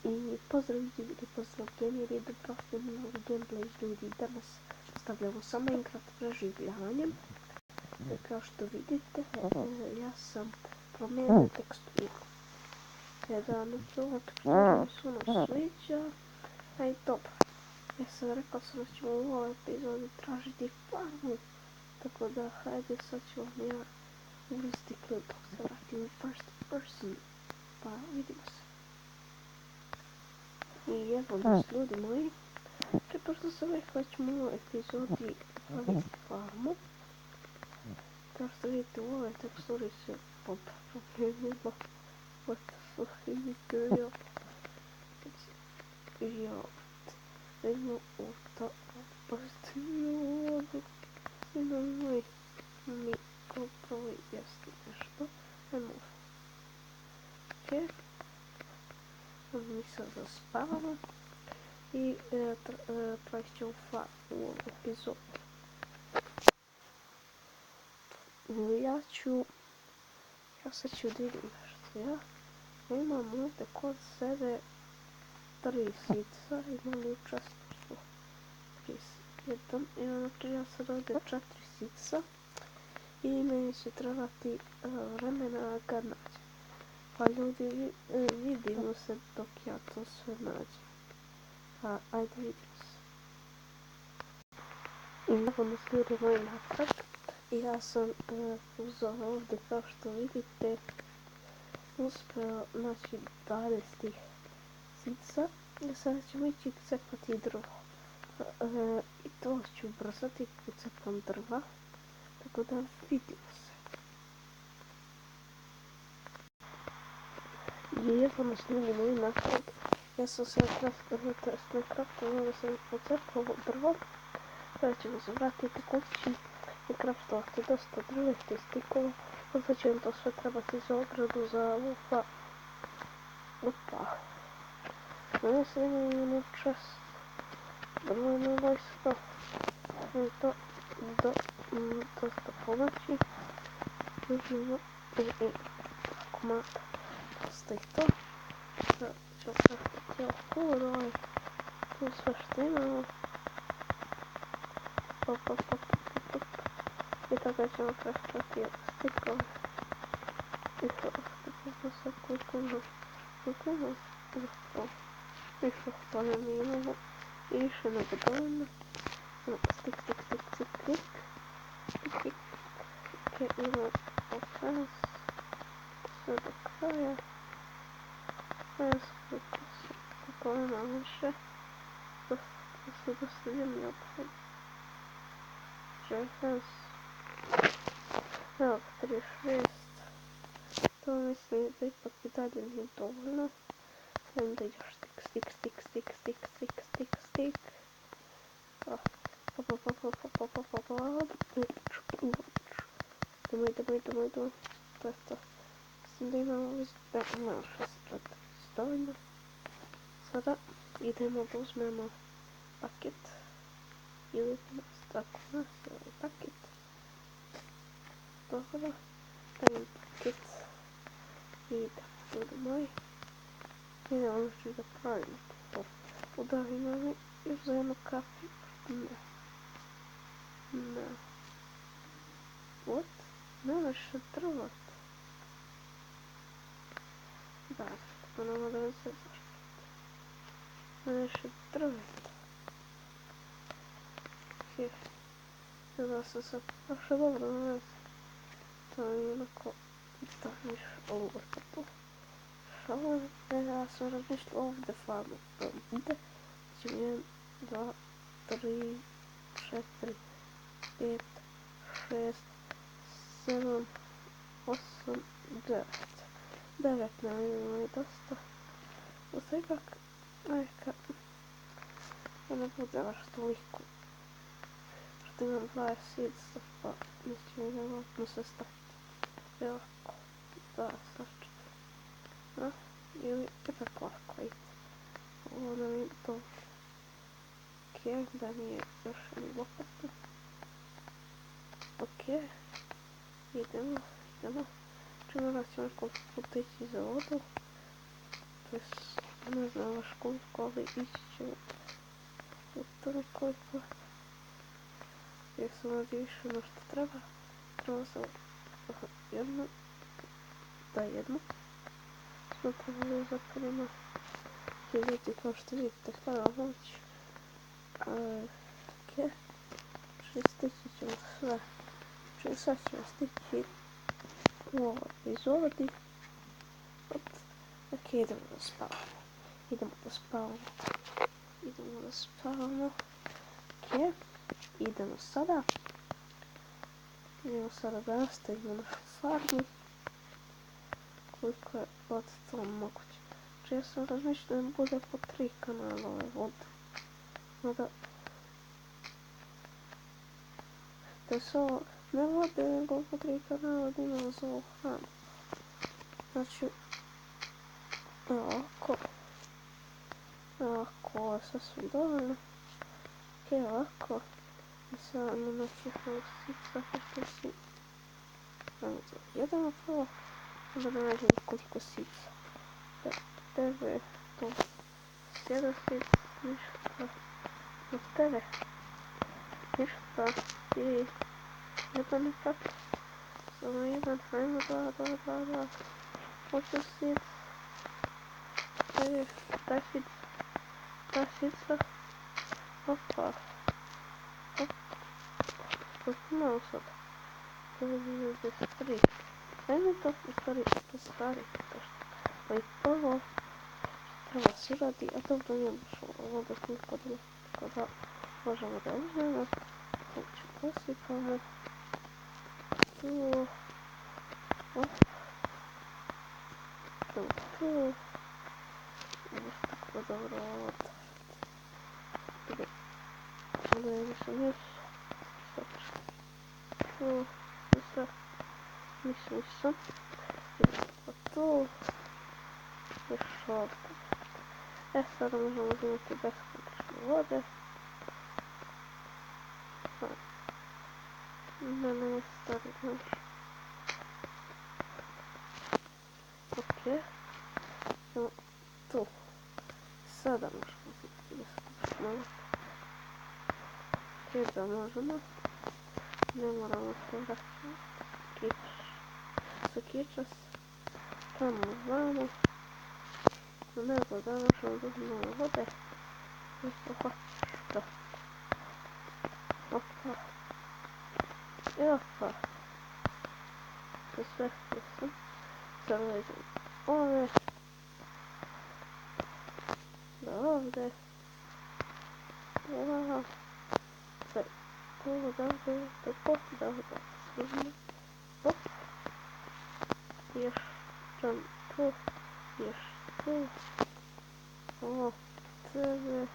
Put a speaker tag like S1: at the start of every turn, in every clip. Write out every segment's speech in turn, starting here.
S1: I pozdrav ljudi, pozdrav gameri, dobrodošli na novi gameplay ljudi. Danas stavljamo sa Minecraft preživljavanjem. Kao što vidite, ja sam promijenio teksturu. Jedan od teksturu mi se ono sviđa. Aj dobro. Ja sam rekao sam da ćemo u ovoj epizodi tražiti farmu. Tako da, hajde sad ću vam ja uvesti klip dok se vratim u first person. Pa vidimo se. I evo nas ljudi moji, pošto sam rekao da ćemo u ovoj epizodi praviti farmu. Kao što vidite u ovoj teksturi se promijenilo. What the fuck is it doing? Jo, idemo u to opustinu vodu. Sino moj mi upravo jasno nešto. Ajmo. Ok. Mi sada spavamo. I tražit ćemo farmu u ovom epizodu. Ja sad ću da vidim nešto, ja imam ovdje kod sebe 3 sica, imam li učestništvo 31, znači ja sad ovdje 4 sica i meni će trebati vremena kad nađem. Pa ljudi, vidimo se dok ja to sve nađem. Pa ajde vidimo se. I evo nas ljudi moji natrag. I ja sam uzao ovdje, kao što vidite, uspio naći 20 sica. I sada ćemo ići cepati drvo. I to ću ubrzati kad cepam drva. Tako da vidimo se. I evo nas ljudi moji natrag. Ja sam se nakraftovao da sam pocepao drvo. Sada ćemo se vratiti kući i kraftovati dosta drvenih stikova. Onda će vam to sve trebati za ogradu, za lupa. Opa. Mene se imaju na čast. Drveno vojsko. I to dosta pomoći. Uzmimo i komad. Dosta i to. Sada ćemo kraftati ovo tu sve što imamo. Pop. I toga ćemo kraftati stikove. I to što se klikamo. Više hvala mi imamo. I više nego dovoljno. Stik. Ok, imamo opens. Sve do kraja. Kako ima više. To su dosta ljeni opet. Jeffers. Evo, 36. To mislim da ipak i dalje nije dovoljno. Onda još stik. Domoj. To je to. Mislim da imamo već... Da, imamo 6 dovoljno. Sada idemo da uzmemo paket. Ili tako nas je ovaj paket. Dobro. Dajem paket. I da, ljudi moji. Idemo znači da pravimo to. Udavimo mi još za jednu kafu. Ne. What? Nemaš drvat. Da, to nama da ne se zašto. Nemaš drvat. Ok. Da sam se baš dobro nalazio. To je onako da miš ovo tu. Šalim, ja sam razmišljala ovdje farmu. Ovdje ćemo 1, 2, 3, 4, 5, 6, 7, 8, 9. 9 nam imamo i dosta. Usta ipak neka ne bude baš toliko. Što imam 20 sica, pa mislim da vjerojatno se staviti. Evo ovako. Da, sačekaj. Ili ipak ovako ide. Ovo nam je to. Ok, da nije još jednu lopatu. Ok. Idemo. Čim morat ćemo nekoliko puta ići za vodu. To je Не знаю важку, коли і що. Це койко. Якщо надіюся, на що треба. Треба одну. Да, одну. Смотрю, закрыла. Кидайте коштует такая ночь. Ке? 6000 все. 66 000. О, і золотий. От. Окей, йдемо до спавну. Йдемо до спавну. Йдемо до спавну. Окей. Йдемо сюди. Йдемо сюди, да, стоїмо на фармі. Кілька от там, мабуть. Чесно, розміщено буде по 3 канали. От. Надо... Це все не води, бо по 3 канали, один на зоохран. Значить... Легко. Легко, совсем довольно. Окей, легко. І все, ну на цифрах всі. Я думаю, про... Забираю кульку сиц. Тебе то все досить слишком. Вот тебе слишком. И это не так. Самый большой, да. Хочу сиц. Тащится. Опа. Оп. Столкнулся. Ты здесь старик. Это то старик. Ой, того. Треба сюди, а то вдвоєм пішов. Воду кладу, коли може вода вже посипаємо. Ту. Оп. Ту. Ось так водоворот. Туди. Міш. Ту. Міш. Ту. Пішов. Зараз можемо зробити без води. У мене є старий нож. Окей. Ну, тут. Сюди можемо зробити. Сюди можемо. Не можемо зробити. Сукічас. Там можемо. Не вода нашого духовного води. Опа. Опа. І опа. Це сверху. Залежить. Оле. Добре. Вау. Це. Добре. Тако. Добре. Служно. Оп. Єш. Там. Ту. Єш. Ту. О. Це же.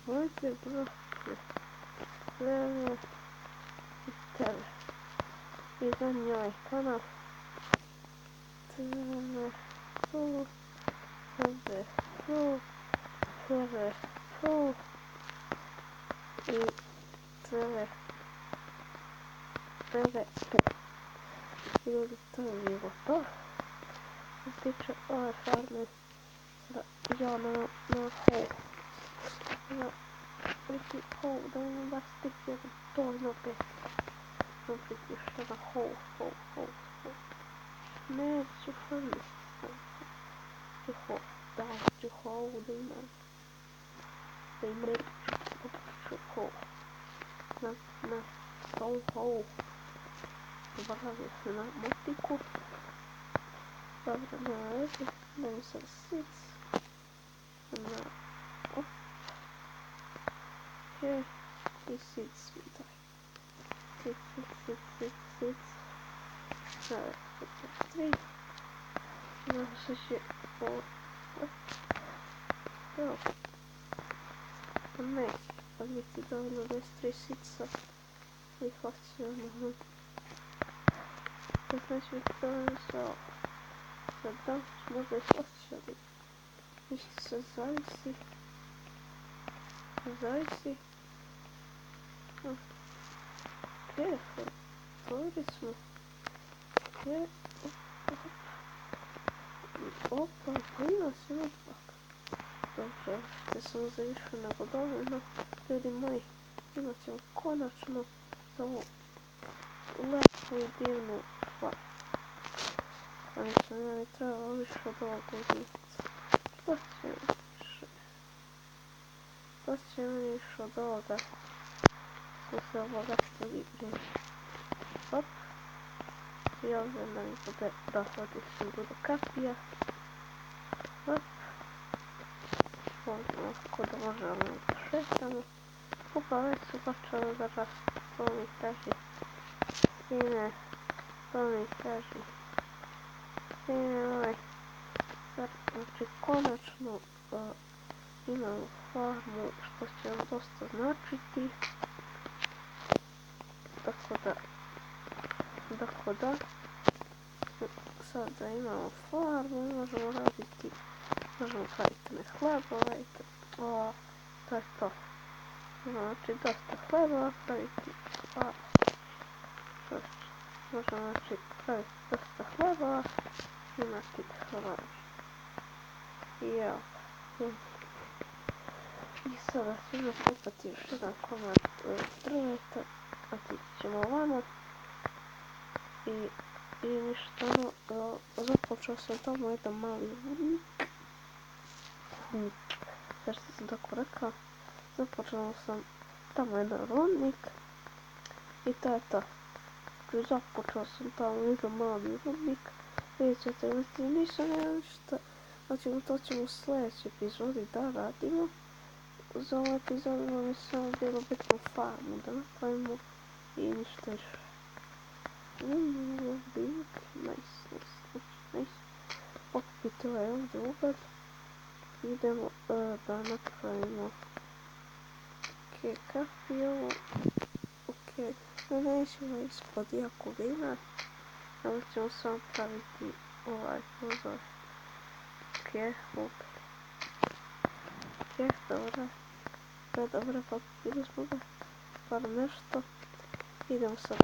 S1: Ой, це просто. Це. Це. І за нього канал. Це. Ту. Це. Ту. Це. Ту. І це. Це. І це його. То. Піча. Ой, фарми. Я на хол. На прийти хол, да не достиг точно опять. Ну прийти что на хол. Не чухали. Тихо. Да, тихо, удайна. Дайме чухо. На хол. Добавили на мотику. Добре, на эти. На сосиц. На оп. Here he sits with her. Sits. Three. No, ще по. Так. Не. Подивіться, довольно десь 3 сітса. І факцію. Це значить, довольно все. Задав, може факцію. Місяця зайці. Переход. Туризм. Opa, ima se ipak. Dobro, te sam za više nego dovoljno. Ljudi moji, imat ćemo konačno za ovu lepu i divnu stvar. Ali sam ja mi trebalo više od ovog uzica. Što će mi više? Što će mi više od ovoga? Smo se obogatili igri. Hop. I ovdje da mi bude dohvatićem do kapija. Hop. Ovdje ovako da možemo da šetamo. Opa, već su počeli da rastu. To mi kaži. Sine, to mi kaži. Sine moj. Znači, konačno imamo farmu, što će nam dosta značiti. Tako da, sada imamo farmu, možemo praviti ne hlebove i to je to. Znači, dosta hlebova praviti, možemo praviti dosta hlebova, imati hleb. I evo. I sada ćemo kupati još jedan komad drveta, otići ćemo ovamo. I ništa, započeo sam tamo jedan mali rudnik. Zašto sam tako rekao? Započeo sam tamo jedan rudnik. I to je to. Započeo sam tamo jedan mali rudnik. Vidjet ćete, nisam ja ništa. Znači, to ćemo u sljedećoj epizodi da radimo. Za ovu epizodu vam je samo bilo bitno farmu da napravimo i ništa više. Nice. Pokupite ovaj ovdje ugled. Idemo da napravimo kapiju. Ok, nećemo ispod jako vina. Ali ćemo samo praviti ovaj pozor. Ok, dobro, pokupili smo ga. Bar nešto. Idemo sad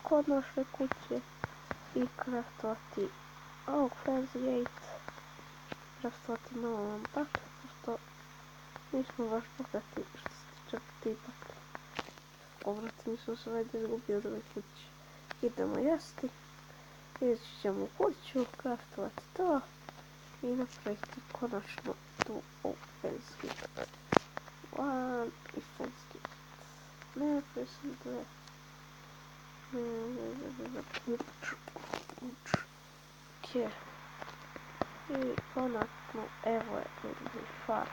S1: kod naše kuće i craftovati ovog fancy gate. Craftovati novo vam baklju, pošto nismo baš bogati što se tiče ti baklje. Povrati, nisam se već izgubio od ove kuće. Idemo jesti, ići ćemo u kuću, craftovati to i napraviti konačno tu ovu fancy gate. One i fancy gate. Ne napravio sam dve. Ok. I konačno, evo je ljudi farma.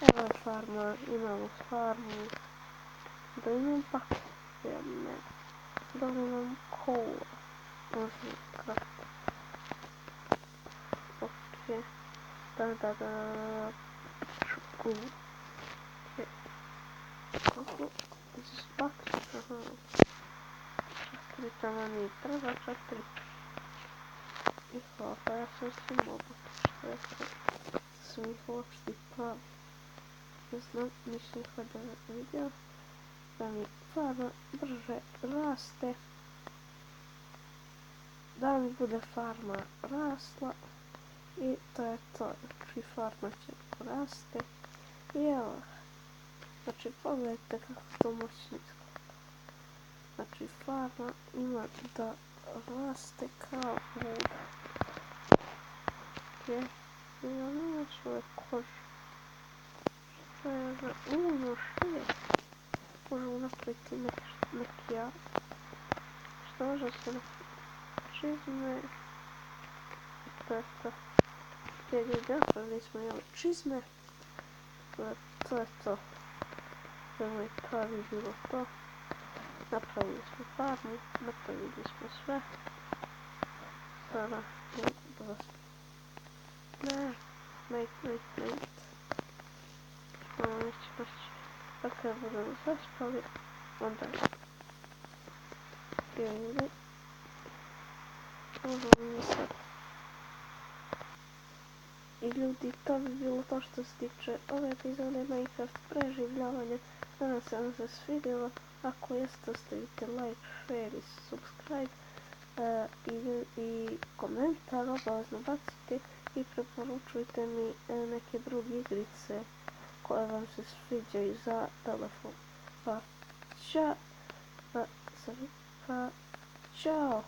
S1: Evo je farma, imamo farmu. Da imam baklje, ne. Da imam kola. Možemo kraft. Ok. Da. Čuku. Ok. Kako? Ići baklje, aha. 4 tamo mi treba, 4. I hvala, ja sam svi mogu. Što sam ih uopšte pravi. Ne znam, nisam ih ovdje vidio. Da mi farma brže raste. Da mi bude farma rasla. I to je to. Znači farma će raste. I evo. Znači pogledajte kako to moćno izgleda. Znači farma ima da raste kao luda. Ok. I ono znači ove kože. Što je za šije. Možemo napraviti neki ja. Što može se napraviti? Čizme. To je to. Gdje napravili smo čizme. To je to. To bi bilo to. Napravili smo farmu, napravili smo sve. Sada idemo da mate. Nećemo pa kada budemo zaspali, onda ili možemo mi sad. I ljudi, to bi bilo to što se tiče ove epizode Minecraft preživljavanja. Nadam se vam se svidjelo. Ako jeste, ostavite like, share i subscribe. і коментар обов'язково бачите і препоручуйте mi neke druge igrice koje vam se sviđaju za telefon. Pa, čao!